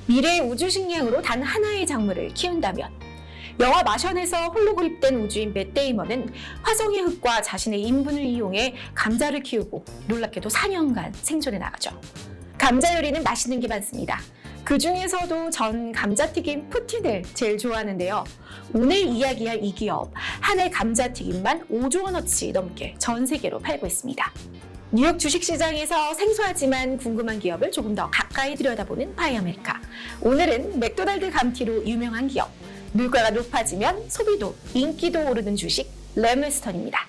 미래의 우주 식량으로 단 하나의 작물을 키운다면, 영화 마션에서 홀로 고립된 우주인 맷 데이먼은 화성의 흙과 자신의 인분을 이용해 감자를 키우고 놀랍게도 4년간 생존해 나가죠. 감자 요리는 맛있는 게 많습니다. 그 중에서도 전 감자튀김 푸틴을 제일 좋아하는데요. 오늘 이야기할 이 기업, 한 해 감자튀김만 5조 원어치 넘게 전 세계로 팔고 있습니다. 뉴욕 주식시장에서 생소하지만 궁금한 기업을 조금 더 가까이 들여다보는 바이아메리카. 오늘은 맥도날드 감튀로 유명한 기업, 물가가 높아지면 소비도, 인기도 오르는 주식 램웨스턴입니다.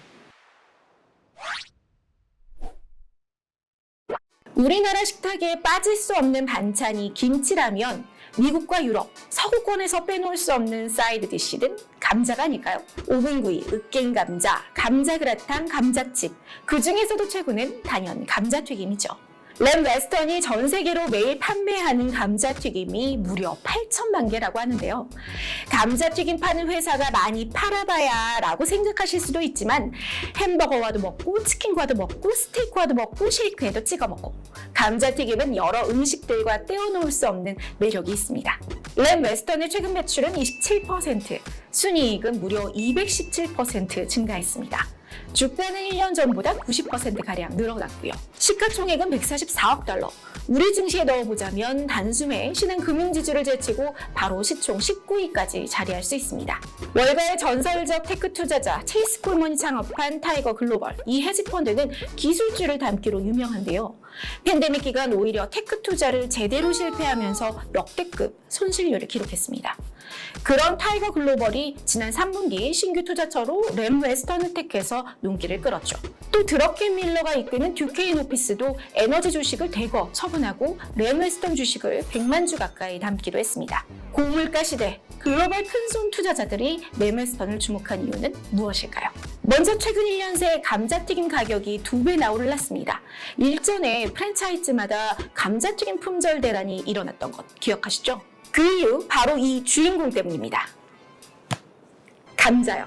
우리나라 식탁에 빠질 수 없는 반찬이 김치라면 미국과 유럽, 서구권에서 빼놓을 수 없는 사이드 디시는 감자가 아닐까요? 오븐구이, 으깬감자, 감자그라탕, 감자칩, 그 중에서도 최고는 단연 감자튀김이죠. 램웨스턴이 전 세계로 매일 판매하는 감자튀김이 무려 8천만 개라고 하는데요. 감자튀김 파는 회사가 많이 팔아봐야 라고 생각하실 수도 있지만 햄버거와도 먹고 치킨과도 먹고 스테이크와도 먹고 쉐이크에도 찍어 먹고 감자튀김은 여러 음식들과 떼어놓을 수 없는 매력이 있습니다. 램웨스턴의 최근 매출은 27%, 순이익은 무려 217% 증가했습니다. 주가는 1년 전보다 90%가량 늘어났고요. 시가총액은 144억 달러. 우리 증시에 넣어보자면 단숨에 신흥 금융지주를 제치고 바로 시총 19위까지 자리할 수 있습니다. 월가의 전설적 테크 투자자 체이스 콜먼이 창업한 타이거 글로벌, 이 헤지펀드는 기술주를 담기로 유명한데요. 팬데믹 기간 오히려 테크 투자를 제대로 실패하면서 역대급 손실률을 기록했습니다. 그런 타이거 글로벌이 지난 3분기 신규 투자처로 램웨스턴을 택해서 눈길을 끌었죠. 또 드러켄 밀러가 이끄는 듀케인 오피스도 에너지 주식을 대거 처분하고 램웨스턴 주식을 100만 주 가까이 담기도 했습니다. 고물가 시대, 글로벌 큰손 투자자들이 램웨스턴을 주목한 이유는 무엇일까요? 먼저 최근 1년 새 감자튀김 가격이 2배나 올랐습니다. 일전에 프랜차이즈마다 감자튀김 품절 대란이 일어났던 것 기억하시죠? 그 이유 바로 이 주인공 때문입니다. 감자요.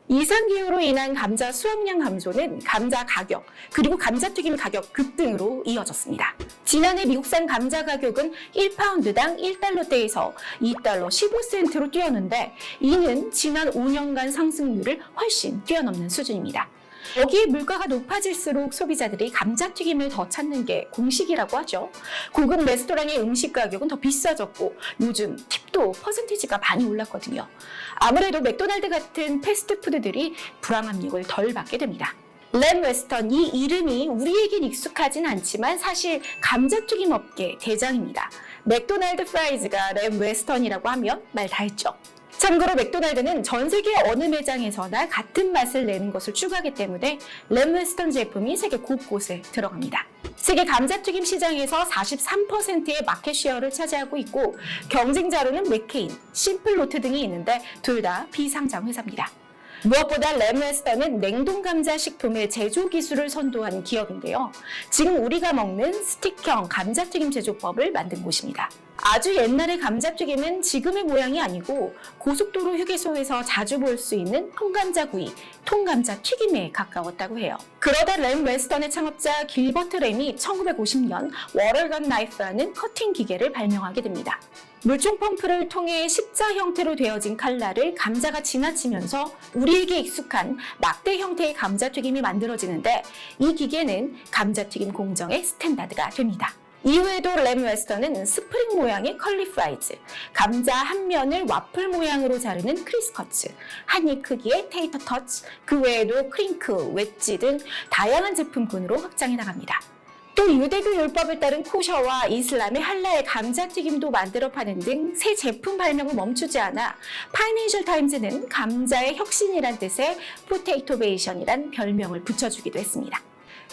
이상기후로 인한 감자 수확량 감소는 감자 가격, 그리고 감자튀김 가격 급등으로 이어졌습니다. 지난해 미국산 감자 가격은 1파운드당 1달러대에서 2달러 15센트로 뛰었는데 이는 지난 5년간 상승률을 훨씬 뛰어넘는 수준입니다. 여기에 물가가 높아질수록 소비자들이 감자튀김을 더 찾는 게 공식이라고 하죠. 고급 레스토랑의 음식 가격은 더 비싸졌고 요즘 팁도 퍼센티지가 많이 올랐거든요. 아무래도 맥도날드 같은 패스트푸드들이 불황압력을 덜 받게 됩니다. 램웨스턴, 이 이름이 우리에겐 익숙하진 않지만 사실 감자튀김 업계 대장입니다. 맥도날드 프라이즈가 램웨스턴이라고 하면 말 다 했죠. 참고로 맥도날드는 전 세계 어느 매장에서나 같은 맛을 내는 것을 추구하기 때문에 램웨스턴 제품이 세계 곳곳에 들어갑니다. 세계 감자튀김 시장에서 43%의 마켓쉐어를 차지하고 있고 경쟁자로는 맥케인, 심플로트 등이 있는데 둘 다 비상장 회사입니다. 무엇보다 램웨스턴은 냉동 감자 식품의 제조 기술을 선도한 기업인데요. 지금 우리가 먹는 스틱형 감자튀김 제조법을 만든 곳입니다. 아주 옛날의 감자튀김은 지금의 모양이 아니고 고속도로 휴게소에서 자주 볼 수 있는 통감자구이, 통감자 튀김에 가까웠다고 해요. 그러다 램웨스턴의 창업자 길버트 램이 1950년 워럴건 나이프라는 커팅 기계를 발명하게 됩니다. 물총 펌프를 통해 십자 형태로 되어진 칼날을 감자가 지나치면서 우리에게 익숙한 막대 형태의 감자튀김이 만들어지는데 이 기계는 감자튀김 공정의 스탠다드가 됩니다. 이후에도 램웨스턴은 스프링 모양의 컬리 프라이즈, 감자 한 면을 와플 모양으로 자르는 크리스커츠, 한입 크기의 테이터 터치, 그 외에도 크링크, 웨지 등 다양한 제품군으로 확장해 나갑니다. 또 유대교 율법을 따른 코셔와 이슬람의 할랄 감자튀김도 만들어 파는 등 새 제품 발명을 멈추지 않아 파이낸셜 타임즈는 감자의 혁신이란 뜻의 포테이토베이션이란 별명을 붙여주기도 했습니다.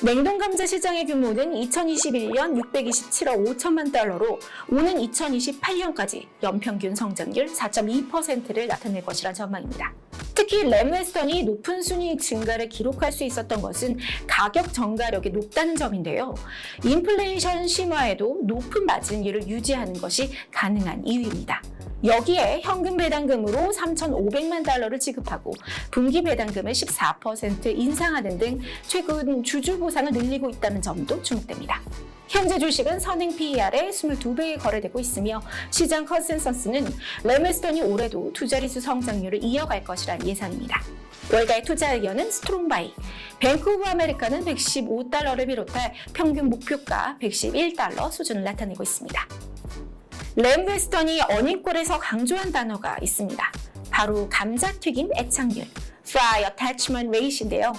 냉동 감자 시장의 규모는 2021년 627억 5천만 달러로 오는 2028년까지 연평균 성장률 4.2%를 나타낼 것이란 전망입니다. 특히 램웨스턴이 높은 순이익 증가를 기록할 수 있었던 것은 가격 전가력이 높다는 점인데요. 인플레이션 심화에도 높은 마진율을 유지하는 것이 가능한 이유입니다. 여기에 현금 배당금으로 3,500만 달러를 지급하고 분기 배당금을 14% 인상하는 등 최근 주주 보상을 늘리고 있다는 점도 주목됩니다. 현재 주식은 선행 PER의 22배에 거래되고 있으며 시장 컨센서스는 레메스턴이 올해도 두 자릿수 성장률을 이어갈 것이라는 예상입니다. 월가의 투자 의견은 스트롱바이, 뱅크 오브 아메리카는 115달러를 비롯해 평균 목표가 111달러 수준을 나타내고 있습니다. 램웨스턴이 어닝콜에서 강조한 단어가 있습니다. 바로 감자튀김 애착률, Fry Attachment Rate인데요.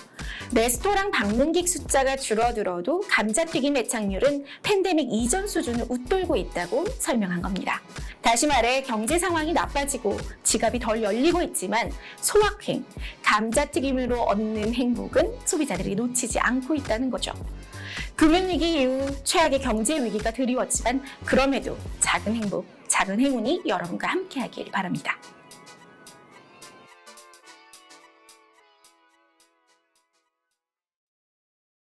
레스토랑 방문객 숫자가 줄어들어도 감자튀김 애착률은 팬데믹 이전 수준을 웃돌고 있다고 설명한 겁니다. 다시 말해 경제 상황이 나빠지고 지갑이 덜 열리고 있지만 소확행, 감자튀김으로 얻는 행복은 소비자들이 놓치지 않고 있다는 거죠. 금융위기 이후 최악의 경제 위기가 드리웠지만 그럼에도 작은 행복, 작은 행운이 여러분과 함께하길 바랍니다.